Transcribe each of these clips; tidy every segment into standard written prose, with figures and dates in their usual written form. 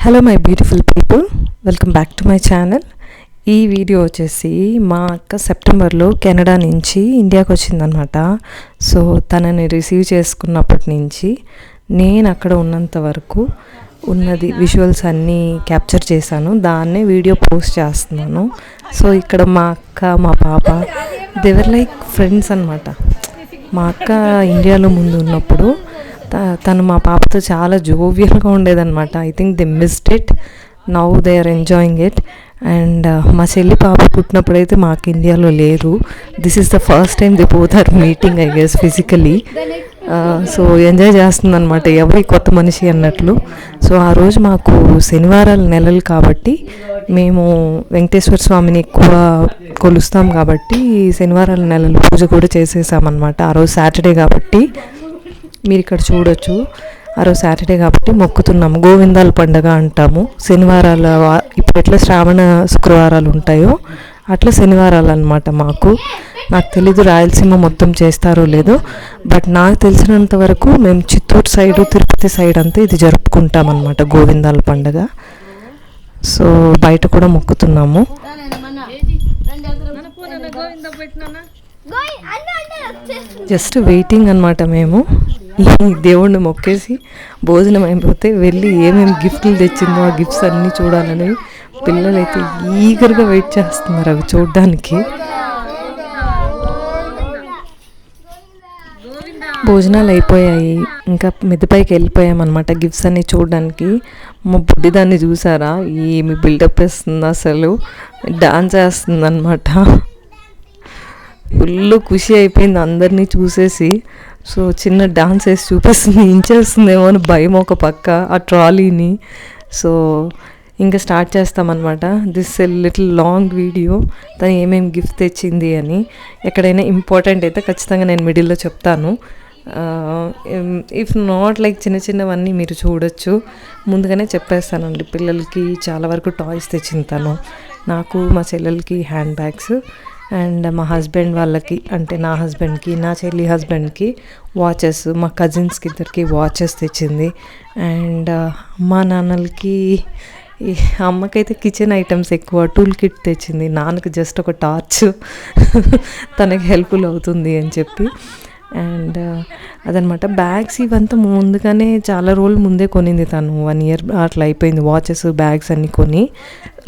Hello my beautiful people, welcome back to my channel. ఈ video వచ్చేసి మా అక్క సెప్టెంబర్లో కెనడా నుంచి ఇండియాకి వచ్చిందనమాట. సో తనని రిసీవ్ చేసుకున్నప్పటి నుంచి నేను అక్కడ ఉన్నంత వరకు ఉన్నది విజువల్స్ అన్నీ క్యాప్చర్ చేశాను. దాన్నే వీడియో పోస్ట్ చేస్తున్నాను. సో ఇక్కడ మా అక్క మా పాప దేవర్ లైక్ ఫ్రెండ్స్ అనమాట. మా అక్క ఇండియాలో ముందు ఉన్నప్పుడు తను మా పాపతో చాలా జోవియల్గా ఉండేదన్నమాట. I think they missed it, now they are enjoying it. And మా చెల్లి పాప పుట్టినప్పుడైతే మాకు ఇండియాలో లేరు. This is the first time they both are meeting I guess physically. So enjoy చేస్తుందన్నమాట, ఎవరి కొత్త మనిషి అన్నట్లు. సో ఆ రోజు మాకు శనివారాల నెలలు కాబట్టి మేము వెంకటేశ్వర స్వామిని ఎక్కువ కొలుస్తాం కాబట్టి శనివారాల నెలలు పూజ కూడా చేసేసామన్నమాట. ఆ రోజు సాటర్డే కాబట్టి మీరు ఇక్కడ చూడొచ్చు. ఆ రోజు సాటర్డే కాబట్టి మొక్కుతున్నాము. గోవిందాల పండుగ అంటాము. శనివారాల ఇప్పుడు ఎట్లా శ్రావణ శుక్రవారాలు ఉంటాయో అట్లా శనివారాలు అనమాట మాకు. నాకు తెలీదు రాయలసీమ మొత్తం చేస్తారో లేదో, బట్ నాకు తెలిసినంత వరకు మేము చిత్తూరు సైడు తిరుపతి సైడ్ అంతా ఇది జరుపుకుంటాం అనమాట, గోవిందాల పండుగ. సో బయట కూడా మొక్కుతున్నాము. జస్ట్ వెయిటింగ్ అనమాట. మేము ఈ దేవుణ్ణి మొక్కేసి భోజనం అయిపోతే వెళ్ళి ఏమేమి గిఫ్ట్లు తెచ్చిందో ఆ గిఫ్ట్స్ అన్నీ చూడాలని పిల్లలైతే ఈగర్గా వెయిట్ చేస్తున్నారు అవి చూడడానికి. భోజనాలు అయిపోయాయి, ఇంకా మిద్దపైకి వెళ్ళిపోయామన్నమాట గిఫ్ట్స్ అన్నీ చూడడానికి. మా బుడ్డిదాన్ని చూసారా, ఏమి బిల్డప్ వేస్తుంది, అసలు డాన్స్ వేస్తుంది అనమాట. ఫుల్ ఖుషి అయిపోయింది అందరినీ చూసేసి. సో చిన్న డాన్స్ వేసి చూపిస్తుంది, ఇంచేస్తుందేమో అని భయం ఒక పక్క ఆ ట్రాలీని. సో ఇంకా స్టార్ట్ చేస్తామన్నమాట. This a little long video, తను ఏమేమి గిఫ్ట్ తెచ్చింది అని. ఎక్కడైనా ఇంపార్టెంట్ అయితే ఖచ్చితంగా నేను మిడిల్లో చెప్తాను. ఇఫ్ నాట్ లైక్ చిన్న చిన్నవన్నీ మీరు చూడొచ్చు. ముందుగానే చెప్పేస్తానండి, పిల్లలకి చాలా వరకు టాయ్స్ తెచ్చింది తను. నాకు మా చెల్లెలకి హ్యాండ్ బ్యాగ్స్, అండ్ మా హస్బెండ్ వాళ్ళకి అంటే నా హస్బెండ్కి నా చెల్లి హస్బెండ్కి వాచెస్, మా కజిన్స్కి ఇద్దరికి వాచెస్ తెచ్చింది. అండ్ మా నాన్నలకి, అమ్మకైతే కిచెన్ ఐటమ్స్ ఎక్కువ టూల్ కిట్ తెచ్చింది. నాన్నకి జస్ట్ ఒక టార్చ్ తనకి హెల్ప్ఫుల్ అవుతుంది అని చెప్పి. అండ్ అదనమాట. బ్యాగ్స్ ఇవంతా ముందుగానే చాలా రోజులు ముందే కొనింది తను. 1 year అట్లా అయిపోయింది వాచెస్ బ్యాగ్స్ అన్నీ కొని.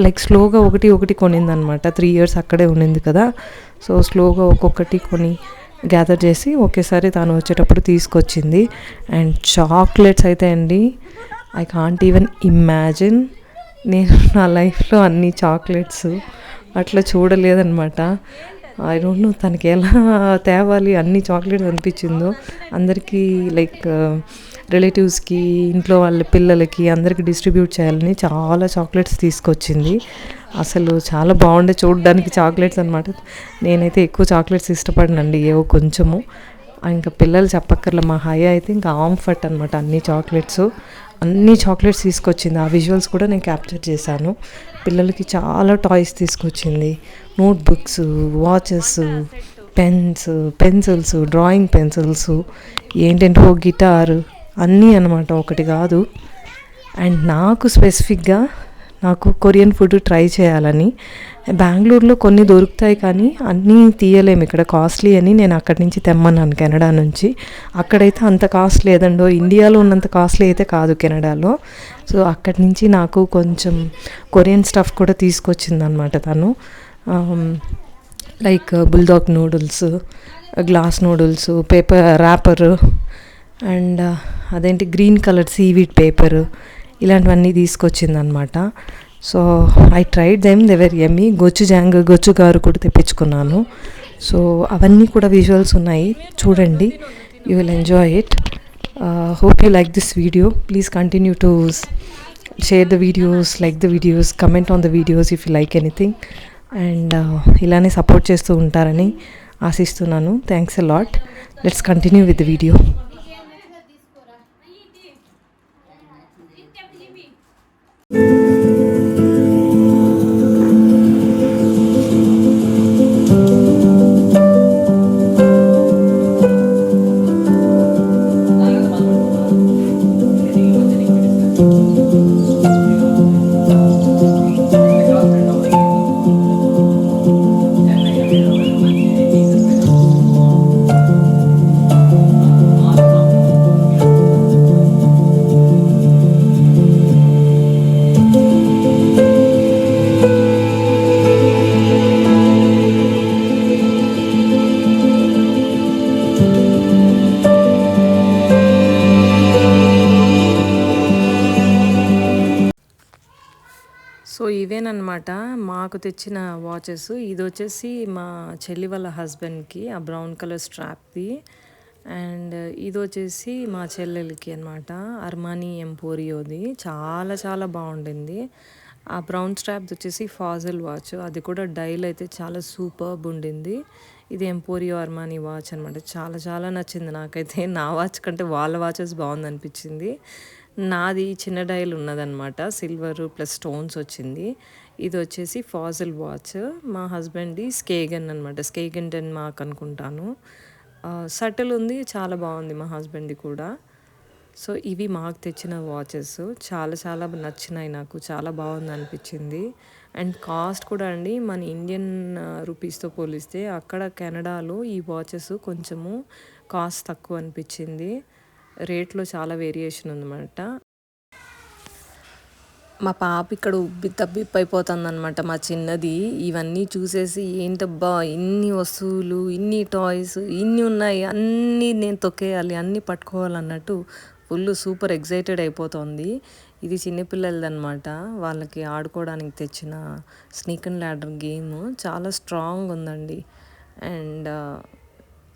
లైక్ స్లోగా ఒకటి ఒకటి కొనింది అనమాట. 3 years అక్కడే ఉన్నింది కదా. సో స్లోగా ఒక్కొక్కటి కొని గ్యాదర్ చేసి ఒకేసారి తను వచ్చేటప్పుడు తీసుకొచ్చింది. అండ్ చాక్లెట్స్ అయితే అండి, ఐ కాంట్ ఈవెన్ ఇమాజిన్. నేను నా లైఫ్లో అన్ని చాక్లెట్స్ అట్లా చూడలేదన్నమాట. ఐ డోంట్ నో తనకి ఎలా తేవాలి అన్ని చాక్లెట్స్ అనిపించిందో. అందరికీ లైక్ రిలేటివ్స్కి, ఇంట్లో వాళ్ళ పిల్లలకి అందరికీ డిస్ట్రిబ్యూట్ చేయాలని చాలా చాక్లెట్స్ తీసుకొచ్చింది. అసలు చాలా బాగుండే చూడడానికి చాక్లెట్స్ అనమాట. నేనైతే ఎక్కువ చాక్లెట్స్ ఇష్టపడనండి, ఏవో కొంచెము. ఇంకా పిల్లలు చెప్పక్కర్లే, మా హై అయితే ఇంకా ఆంఫర్ట్ అనమాట. అన్ని చాక్లెట్స్ తీసుకొచ్చింది. ఆ విజువల్స్ కూడా నేను క్యాప్చర్ చేశాను. పిల్లలకి చాలా టాయ్స్ తీసుకొచ్చింది. Notebooks, watches, pens, pencils, drawing pencils, ఏంటంటే గిటార్ అన్నీ అనమాట, ఒకటి కాదు. అండ్ నాకు స్పెసిఫిక్గా నాకు కొరియన్ ఫుడ్ ట్రై చేయాలని. బెంగళూరులో కొన్ని దొరుకుతాయి కానీ అన్నీ తీయలేము, ఇక్కడ కాస్ట్లీ అని నేను అక్కడి నుంచి తెమ్మన్నాను, కెనడా నుంచి. అక్కడైతే అంత కాస్ట్ లేదండో, ఇండియాలో ఉన్నంత కాస్ట్లీ అయితే కాదు కెనడాలో. సో అక్కడి నుంచి నాకు కొంచెం కొరియన్ స్టఫ్ కూడా తీసుకొచ్చిందనమాట తను. Like Buldak noodles, glass noodles, paper wrapper, and అదేంటి గ్రీన్ కలర్ సీవీడ్ పేపర్, ఇలాంటివన్నీ తీసుకొచ్చిందనమాట. So I tried them, they were yummy. గొచ్చు గారు కూడా తెప్పించుకున్నాను. సో అవన్నీ కూడా విజువల్స్ ఉన్నాయి, చూడండి. You will enjoy it. Hope you like this video. Please continue to share the videos, like the videos, comment on the videos if you like anything. And ఇలానే support చేస్తూ ఉంటారని ఆశిస్తున్నాను. Thanks a lot. Let's continue with the video. So ఇవేనమాట మాకు తెచ్చిన watches. ఇదొచ్చేసి మా చెల్లి వాళ్ళ హస్బెండ్‌కి ఆ బ్రౌన్ కలర్ స్ట్రాప్‌ది. అండ్ ఇదొచ్చేసి మా చెల్లెలికి అనమాట. అర్మానీ ఎంపోరియోది. చాలా చాలా బాగుండింది. ఆ బ్రౌన్ స్ట్రాప్‌ది వచ్చేసి ఫాజిల్ వాచ్. అది కూడా డైల్ అయితే చాలా సూపర్బ్ ఉండింది. ఇది ఎంపోరియో అర్మానీ వాచ్ అనమాట. చాలా చాలా నచ్చింది నాకైతే. నా వాచ్ కంటే వాళ్ళ వాచెస్ బాగుందనిపించింది. నాది చిన్న డయల్ ఉన్నదనమాట. సిల్వర్ ప్లస్ స్టోన్స్ వచ్చింది. ఇది వచ్చేసి ఫాజిల్ వాచ్. మా హస్బెండ్‌ది స్కేగన్ అనమాట. స్కేగన్ 10 మార్క్ అనుకుంటాను. సటిల్ ఉంది. చాలా బాగుంది మా హస్బెండ్‌ది కూడా. సో ఇవి మాకు తెచ్చిన వాచెస్. చాలా చాలా నచ్చినాయి నాకు. చాలా బాగుంది అనిపించింది. అండ్ కాస్ట్ కూడా అండి మన ఇండియన్ రూపీస్‌తో పోలిస్తే అక్కడ కెనడాలో ఈ వాచెస్ కొంచెము కాస్ట్ తక్కువ అనిపించింది. రేట్‌లో చాలా వేరియేషన్ ఉందన్నమాట. మా పాప ఇక్కడ ఉబ్బి తబ్బిబ్బయిపోతుందనమాట మా చిన్నది. ఇవన్నీ చూసేసి ఏంటబ్బా! ఇన్ని వస్తువులు, ఇన్ని టాయ్స్, ఇన్ని ఉన్నాయి. అన్నీ నేను తొక్కేయాలి, అన్నీ పట్టుకోవాలన్నట్టు ఫుల్ సూపర్ ఎక్సైటెడ్ అయిపోతుంది. ఇది చిన్న పిల్లలదనమాట. వాళ్ళకి ఆడుకోవడానికి తెచ్చిన స్నేక్ అండ్ ల్యాడర్ గేమ్ చాలా స్ట్రాంగ్ ఉందండి. అండ్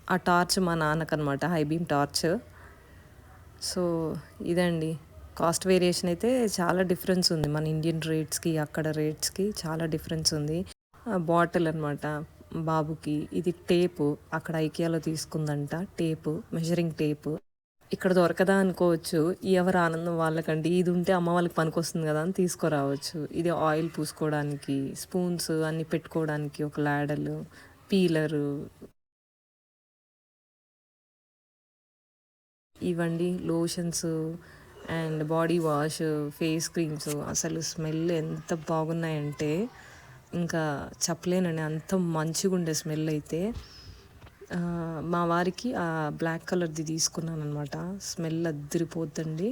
ఆ టార్చ్ మా నాన్నకనమాట. High beam torch. సో ఇదండి. కాస్ట్ వేరియేషన్ అయితే చాలా డిఫరెన్స్ ఉంది. మన ఇండియన్ రేట్స్‌కి, అక్కడ రేట్స్‌కి చాలా డిఫరెన్స్ ఉంది. బాటిల్ అనమాట బాబుకి. ఇది టేపు. అక్కడ ఐకియాలో తీసుకుందంట టేపు, మెజరింగ్ టేపు. ఇక్కడ దొరకదా అనుకోవచ్చు. ఎవరి ఆనందం వాళ్ళకండి. ఇది ఉంటే అమ్మ వాళ్ళకి పనికొస్తుంది కదా అని తీసుకురావచ్చు. ఇది ఆయిల్ పూసుకోవడానికి, స్పూన్స్ అన్నీ పెట్టుకోవడానికి ఒక లాడలు, పీలరు. ఇవండి lotions and body wash, face creams. అసలు స్మెల్ ఎంత బాగున్నాయంటే ఇంకా చెప్పలేనండి. అంత మంచిగుండే స్మెల్ అయితే. మా వారికి ఆ బ్లాక్ కలర్‌ది తీసుకున్నాను అనమాట. స్మెల్ అద్దిరిపోద్దండి.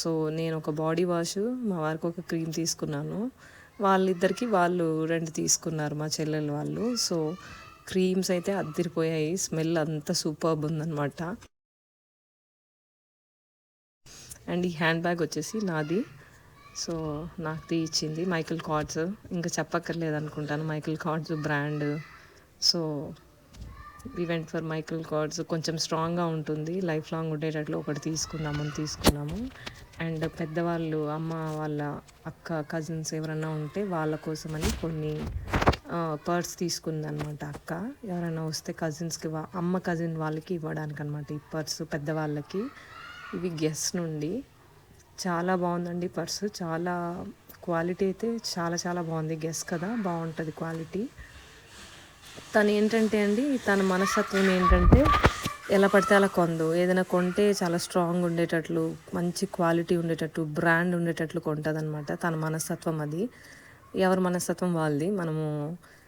సో నేను ఒక బాడీ వాష్, మా వారికి ఒక క్రీమ్ తీసుకున్నాను. వాళ్ళిద్దరికి వాళ్ళు 2 తీసుకున్నారు మా చెల్లెలు వాళ్ళు. సో క్రీమ్స్ అయితే అద్దిరిపోయాయి. స్మెల్ అంత సూపర్బ్ ఉందనమాట. అండ్ ఈ హ్యాండ్ బ్యాగ్ వచ్చేసి నాది. సో నాకు ఇచ్చింది మైకల్ కార్డ్స్. ఇంకా చెప్పక్కర్లేదు అనుకుంటాను. Michael cards brand. So we went for Michael cards. కొంచెం స్ట్రాంగ్గా ఉంటుంది, లైఫ్ లాంగ్ ఉండేటట్లు ఒకటి తీసుకున్నాము. అండ్ పెద్దవాళ్ళు అమ్మ వాళ్ళ అక్క కజిన్స్ ఎవరన్నా ఉంటే వాళ్ళ కోసమని కొన్ని పర్స్ తీసుకుందనమాట అక్క. ఎవరైనా వస్తే కజిన్స్కి అమ్మ కజిన్ వాళ్ళకి ఇవ్వడానికి అనమాట ఈ పర్సు పెద్దవాళ్ళకి. ఇవి గెస్ నుండి. చాలా బాగుందండి పర్సు. చాలా క్వాలిటీ అయితే చాలా చాలా బాగుంది. గెస్ కదా, బాగుంటుంది క్వాలిటీ. తను ఏంటంటే అండి, తన మనస్తత్వం ఏంటంటే ఎలా పడితే అలా కొందు. ఏదైనా కొంటే చాలా స్ట్రాంగ్ ఉండేటట్లు, మంచి క్వాలిటీ ఉండేటట్టు, బ్రాండ్ ఉండేటట్లు కొంటుందన్నమాట. తన మనస్తత్వం అది. ఎవరి మనస్తత్వం వాళ్ళది. మనము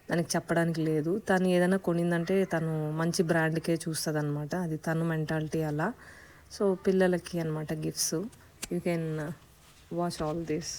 దానికి చెప్పడానికి లేదు. తను ఏదైనా కొనిందంటే తను మంచి బ్రాండ్కే చూస్తుంది అనమాట. అది తను మెంటాలిటీ అలా. సో పిల్లలకి అనమాట gifts. You can watch all this.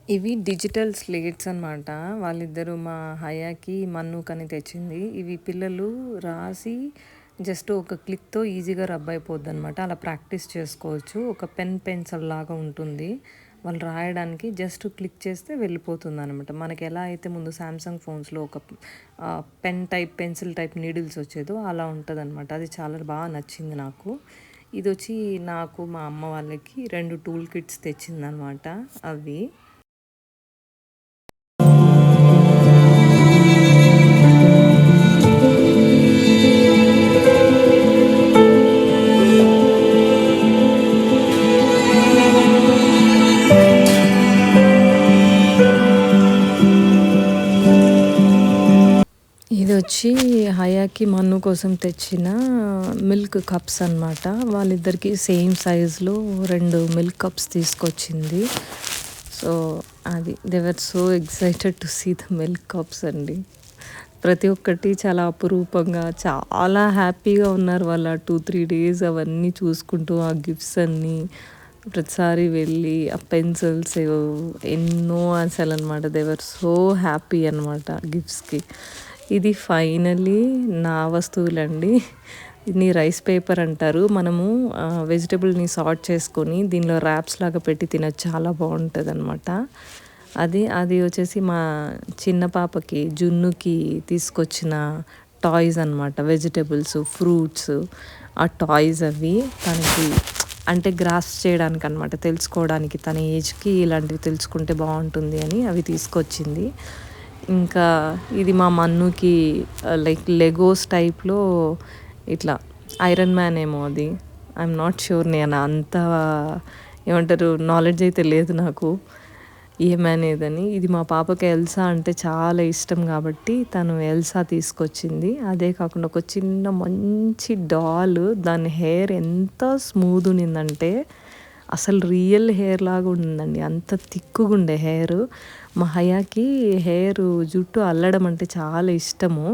ఇవి డిజిటల్ స్లేట్స్ అనమాట. వాళ్ళిద్దరూ మా హయాకి, మన్నుకని తెచ్చింది. ఇవి పిల్లలు రాసి జస్ట్ ఒక క్లిక్‌తో ఈజీగా రబ్ అయిపోద్ది అనమాట. అలా ప్రాక్టీస్ చేసుకోవచ్చు. ఒక పెన్సిల్ లాగా ఉంటుంది. వాళ్ళు రాయడానికి జస్ట్ క్లిక్ చేస్తే వెళ్ళిపోతుందనమాట. మనకి ఎలా అయితే ముందు సామ్సంగ్ ఫోన్స్‌లో ఒక pen type, pencil type needles వచ్చేదో అలా ఉంటదనమాట. అది చాలా బాగా నచ్చింది నాకు. ఇదొచ్చి నాకు, మా అమ్మ వాళ్ళకి 2 టూల్ కిట్స్ తెచ్చిందనమాట అవి. వచ్చి హయాకి మన్ను కోసం తెచ్చిన మిల్క్ కప్స్ అనమాట. వాళ్ళిద్దరికి సేమ్ సైజులో 2 మిల్క్ కప్స్ తీసుకొచ్చింది. సో అది దేవర్ so excited to see the milk cups అండి. ప్రతి ఒక్కటి చాలా అపురూపంగా చాలా హ్యాపీగా ఉన్నారు వాళ్ళ 2-3 డేస్ అవన్నీ చూసుకుంటూ ఆ గిఫ్ట్స్ అన్నీ ప్రతిసారి వెళ్ళి ఆ పెన్సిల్స్ ఎన్నో అసలు అనమాట. దేవర్ సో హ్యాపీ అనమాట గిఫ్ట్స్కి. ఇది ఫైనలీ నా వస్తువులండి. దీన్ని రైస్ పేపర్ అంటారు. మనము వెజిటబుల్ని సార్ట్ చేసుకొని దీనిలో ర్యాప్స్ లాగా పెట్టి తినచ్చు, చాలా బాగుంటుంది అనమాట. అది వచ్చేసి మా చిన్న పాపకి జున్నుకి తీసుకొచ్చిన టాయ్స్ అనమాట. వెజిటబుల్స్, ఫ్రూట్స్, ఆ టాయ్స్ అవి తనకి అంటే గ్రాస్ప్ చేయడానికి అనమాట, తెలుసుకోవడానికి తన ఏజ్కి ఇలాంటివి తెలుసుకుంటే బాగుంటుంది అని అవి తీసుకొచ్చింది. ఇంకా ఇది మా మన్నుకి లైక్ లెగోస్ టైప్లో ఇట్లా ఐరన్ మ్యాన్ ఏమో అది, ఐఎమ్ నాట్ ష్యూర్, నేను అంత ఏమంటారు నాలెడ్జ్ అయితే లేదు నాకు ఏమనేదని. ఇది మా పాపకి ఎల్సా అంటే చాలా ఇష్టం కాబట్టి తను ఎల్సా తీసుకొచ్చింది. అదే కాకుండా ఒక చిన్న మంచి డాల్, దాని హెయిర్ ఎంత స్మూత్ ఉన్నిందంటే అసలు రియల్ హెయిర్ లాగా ఉందండి, అంత థిక్కుగా ఉండే హెయిర్. మా హయాకి జుట్టు అల్లడం అంటే చాలా ఇష్టము.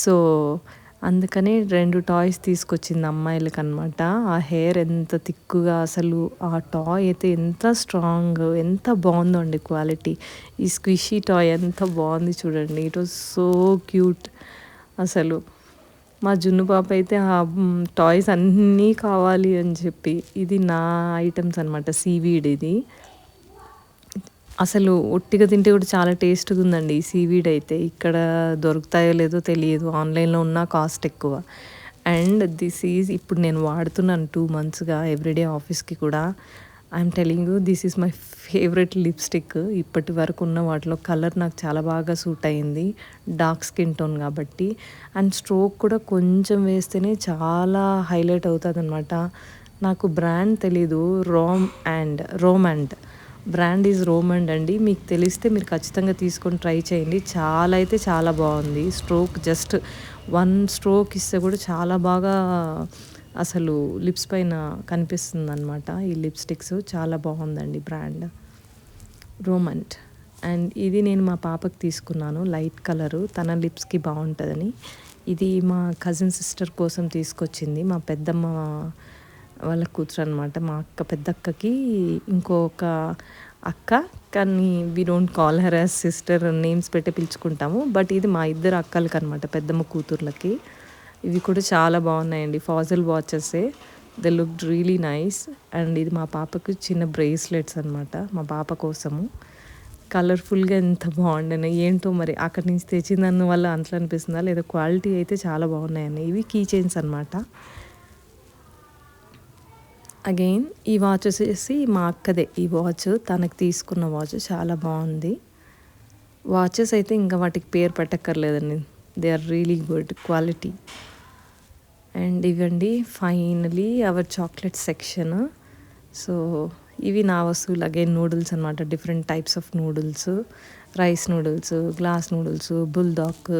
సో అందుకనే 2 టాయ్స్ తీసుకొచ్చింది అమ్మాయిలకి అనమాట. ఆ హెయిర్ ఎంత థిక్కుగా, అసలు ఆ టాయ్ అయితే ఎంత స్ట్రాంగ్, ఎంత బాగుందో అండి క్వాలిటీ. ఈ స్క్విషీ టాయ్ ఎంత బాగుంది చూడండి, ఇట్ వాజ్ సో క్యూట్. అసలు మా జున్ను పాప అయితే ఆ టాయ్స్ అన్నీ కావాలి అని చెప్పి, ఇది నా ఐటమ్స్ అనమాట. సీవీడ్ ఇది అసలు ఒట్టిగా తింటే కూడా చాలా టేస్ట్గా ఉందండి. ఈ సీవీడ్ అయితే ఇక్కడ దొరుకుతాయో లేదో తెలియదు, ఆన్లైన్లో ఉన్న కాస్ట్ ఎక్కువ. అండ్ దిస్ ఈజ్ ఇప్పుడు నేను వాడుతున్నాను 2 monthsగా ఎవ్రీడే ఆఫీస్కి కూడా. I'm telling you, this is my favourite lipstick. ఇప్పటి వరకు ఉన్న వాటిలో కలర్ నాకు చాలా బాగా సూట్ అయింది, డార్క్ స్కిన్ టోన్ కాబట్టి. అండ్ స్ట్రోక్ కూడా కొంచెం వేస్తేనే చాలా హైలైట్ అవుతుంది అనమాట. నాకు బ్రాండ్ తెలీదు, రోమండ్ బ్రాండ్ ఈజ్ రోమండ్ అండి. మీకు తెలిస్తే మీరు ఖచ్చితంగా తీసుకొని ట్రై చేయండి, చాలా అయితే చాలా బాగుంది. స్ట్రోక్ జస్ట్ 1 స్ట్రోక్ ఇస్తే కూడా చాలా బాగా అసలు లిప్స్ పైన కనిపిస్తుంది అనమాట. ఈ లిప్స్టిక్స్ చాలా బాగుందండి బ్రాండ్ రోమండ్. అండ్ ఇది నేను మా పాపకి తీసుకున్నాను, లైట్ కలరు, తన లిప్స్కి బాగుంటుందని. ఇది మా కజిన్ సిస్టర్ కోసం తీసుకొచ్చింది, మా పెద్దమ్మ వాళ్ళ కూతురు అనమాట. మా పెద్దక్కకి ఇంకొక అక్క, కానీ we don't call her as sister, names పెట్టి పిలుచుకుంటాము. బట్ ఇది మా ఇద్దరు అక్కలకి అనమాట, పెద్దమ్మ కూతుర్లకి. ఇవి కూడా చాలా బాగున్నాయండి, ఫాజిల్ వాచెసే, they look really nice. And ఇది మా పాపకు చిన్న బ్రేస్లెట్స్ అనమాట, మా పాప కోసము. కలర్ఫుల్గా ఎంత బాగుండే ఏంటో, మరి అక్కడి నుంచి తెచ్చిందన్న వల్ల అంతలో అనిపిస్తుందా లేదా క్వాలిటీ అయితే చాలా బాగున్నాయండి. ఇవి కీ చైన్స్ అనమాట. అగైన్ ఈ వాచ్ వచ్చేసి మా అక్కదే, ఈ వాచ్ తనకు తీసుకున్న వాచ్ చాలా బాగుంది. వాచెస్ అయితే ఇంకా వాటికి పేరు పెట్టక్కర్లేదండి, they are really good quality. And ఇవండి finally our chocolate section. So ఇవి నా వస్తువులు. అగైన్ నూడిల్స్ అనమాట, different types of noodles, rice noodles, glass noodles, Buldak,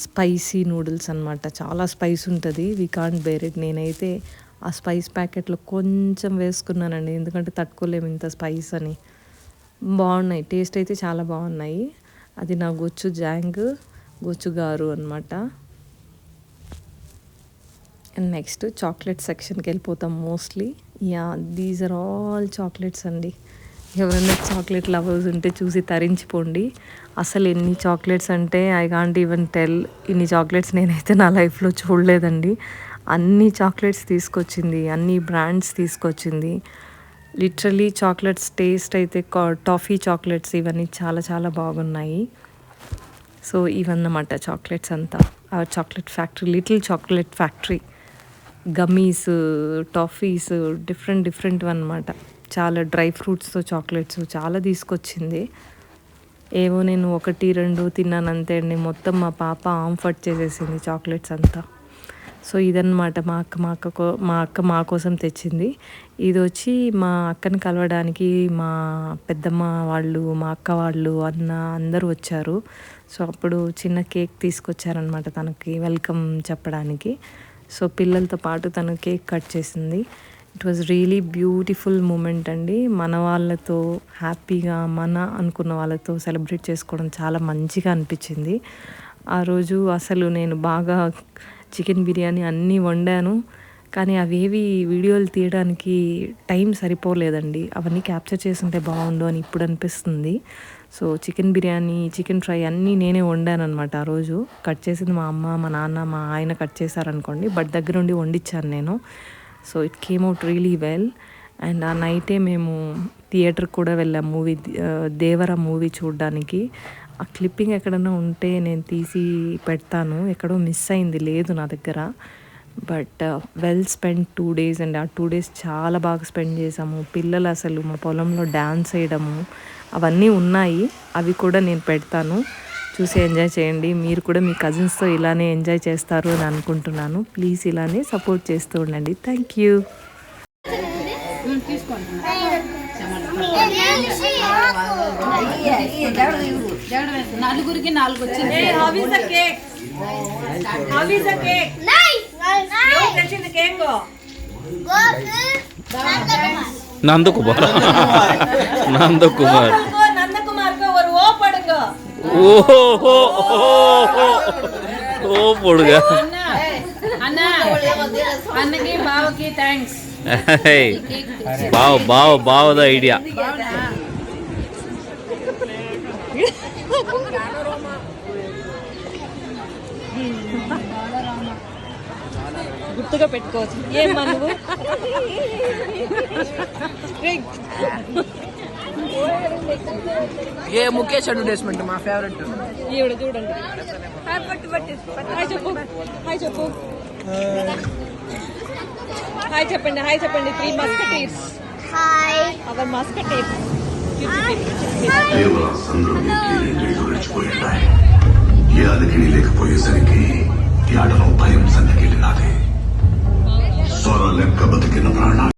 spicy noodles అనమాట. చాలా స్పైస్ ఉంటుంది, వీ కాంట్ బేర్ ఇట్. నేనైతే ఆ స్పైస్ ప్యాకెట్లో కొంచెం వేసుకున్నానండి, ఎందుకంటే తట్టుకోలేము ఇంత స్పైస్ అని. బాగున్నాయి, టేస్ట్ అయితే చాలా బాగున్నాయి. అది నా గొచ్చు గారు అనమాట. అండ్ నెక్స్ట్ చాక్లెట్ సెక్షన్కి వెళ్ళిపోతాం mostly. Yeah, these are all chocolates అండి. ఎవరైనా చాక్లెట్ లవర్స్ ఉంటే చూసి తరించిపోండి. అసలు ఎన్ని చాక్లెట్స్ అంటే ఐ కాంట్ ఈవెన్ టెల్. ఇన్ని చాక్లెట్స్ నేనైతే నా లైఫ్లో చూడలేదండి. అన్ని చాక్లెట్స్ తీసుకొచ్చింది, అన్ని బ్రాండ్స్ తీసుకొచ్చింది. లిటరలీ చాక్లెట్స్ టేస్ట్ అయితే టాఫీ చాక్లెట్స్ ఇవన్నీ చాలా చాలా బాగున్నాయి. సో ఇవన్నమాట చాక్లెట్స్ అంతా. ఆ chocolate factory, little chocolate factory, gummies, toffees, different అనమాట. చాలా డ్రై ఫ్రూట్స్తో చాక్లెట్స్ చాలా తీసుకొచ్చింది. ఏవో నేను 1-2 తిన్నాను అంతే అండి, మొత్తం మా పాప ఆంఫర్ట్ చేసేసింది చాక్లెట్స్ అంతా. సో ఇదన్నమాట మా అక్క మా కోసం తెచ్చింది. ఇది వచ్చి మా అక్కని కలవడానికి మా పెద్దమ్మ వాళ్ళు, మా అక్క వాళ్ళు, అన్న అందరూ వచ్చారు. సో అప్పుడు చిన్న కేక్ తీసుకొచ్చారనమాట తనకి వెల్కమ్ చెప్పడానికి. సో పిల్లలతో పాటు తను కేక్ కట్ చేసింది. It was really beautiful moment అండి. మన వాళ్ళతో హ్యాపీగా మన అనుకున్న వాళ్ళతో సెలబ్రేట్ చేసుకోవడం చాలా మంచిగా అనిపించింది. ఆ రోజు అసలు నేను బాగా చికెన్ బిర్యానీ అన్నీ వండాను, కానీ అవేవి వీడియోలు తీయడానికి టైం సరిపోలేదండి. అవన్నీ క్యాప్చర్ చేసుంటే బాగుండు అని ఇప్పుడు అనిపిస్తుంది. So chicken biryani, chicken fry అన్నీ నేనే వండాను అనమాట. ఆ రోజు కట్ చేసింది మా అమ్మ, మా నాన్న, మా ఆయన కట్ చేశారనుకోండి, బట్ దగ్గర ఉండి వండించాను నేను. So it came out really well. And ఆ నైటే మేము థియేటర్కి కూడా వెళ్ళాం దేవర మూవీ చూడడానికి. ఆ క్లిప్పింగ్ ఎక్కడన్నా ఉంటే నేను తీసి పెడతాను, ఎక్కడో మిస్ అయింది, లేదు నా దగ్గర. బట్ వెల్ స్పెండ్ 2 days అండి. ఆ 2 days చాలా బాగా స్పెండ్ చేసాము. పిల్లలు అసలు మా పొలంలో డ్యాన్స్ వేయడము అవన్నీ ఉన్నాయి, అవి కూడా నేను పెడతాను, చూసి ఎంజాయ్ చేయండి. మీరు కూడా మీ కజిన్స్తో ఇలానే ఎంజాయ్ చేస్తారు అని అనుకుంటున్నాను. ప్లీజ్ ఇలానే సపోర్ట్ చేస్తూ ఉండండి. Thank you. నలుగురికి 4 వచ్చింది. నందకుమార్ ఓ పొడుగా అన్నకి బావకి థ్యాంక్స్. బావద ఐడియా. గుర్తుగా పెట్టుకోవచ్చు. ఏమా నువ్వు ఏ ముఖేష్ అడ్వర్టైజ్మెంట్ మా ఫేవరెట్. ఈవిడ చూడండి. హాయ్ చెప్పు, హాయ్ చెప్పు, హాయ్ చెప్పండి, హాయ్ చెప్పండి. 3 musketeers. Hi our musketeers. ఏ అలికిడి లేకపోయేసరికి ఈ ఆటలో భయం సన్నగిలినాది. సొర లెక్క బతికిన ప్రాణాలు